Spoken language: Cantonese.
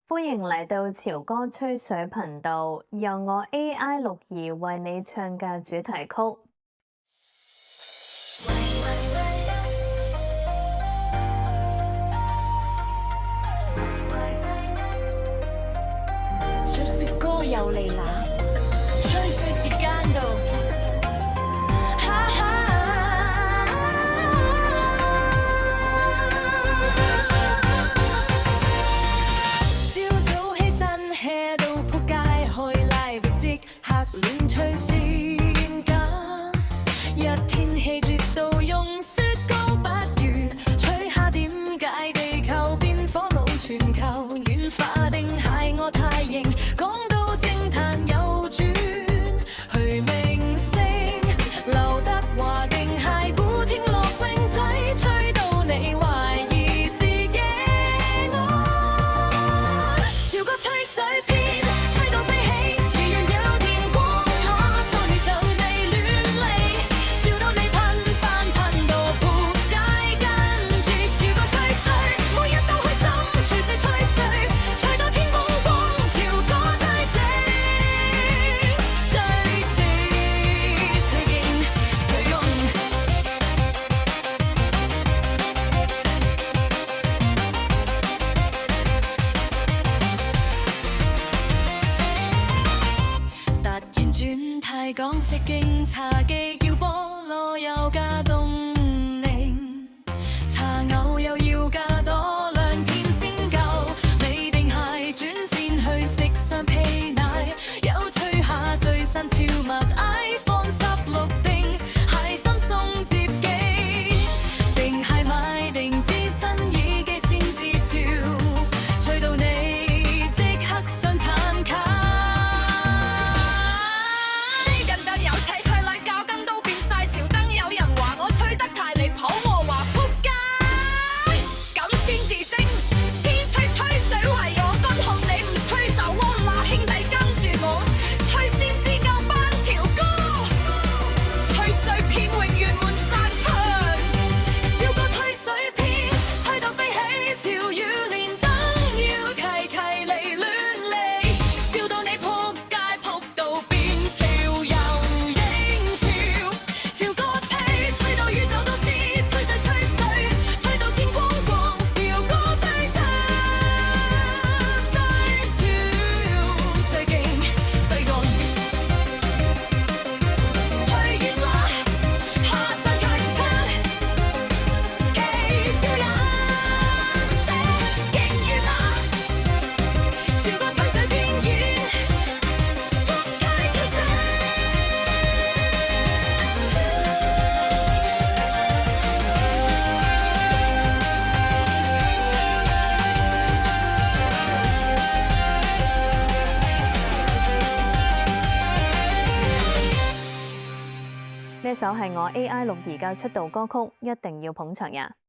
歡迎嚟到潮歌吹水頻道，由我 AI 六兒為你唱嘅主題曲。吹雪歌又嚟啦，吹碎雪間度。朝早起身 hea 到仆街，開 live 即刻亂吹先㗎。一天氣絕到用雪糕不如，吹下點解地球變火爐全球軟化定係我太型？講到政壇又轉去明星，劉德華定係古天樂 wing 仔，吹到你懷疑自己我潮歌吹水篇，吹到飛起，自然有電光下，再受地亂嚟，笑到你噴飯噴到仆街，跟住潮歌吹水，每日都開心，吹水吹水，吹到天光光，潮歌最正，最正，最勁，最勇。突然轉態港式警茶記，叫菠蘿又加凍檸，茶牛又要加多兩片先夠，你定係轉戰去食雙皮奶，有吹下最新潮物 iPhone 16定係Samsung接機，定係買定支新耳機先至潮，吹到你即刻想撐卡。近日有齊吹嚟搞燈都變晒潮燈，有人話我吹得太離譜，我話仆街，咁先至精。天吹吹水為我乾控，你唔吹就窩嗱，兄弟跟住我，吹先知夠班條歌，吹水片永遠滿山場，潮歌吹水片，吹到飛起，潮語連燈要齊齊嚟亂嚟，笑到你仆街仆到變潮又英潮，潮歌吹，吹到宇宙都知，吹水吹水，吹到天光光，潮歌最正，最潮，最勁，最勇。吹完啦，下陣劇情，奇潮人寫勁遠啦，潮歌吹水邊緣，仆街笑聲。呢首係我 AI 六兒嘅出道歌曲，一定要捧場呀！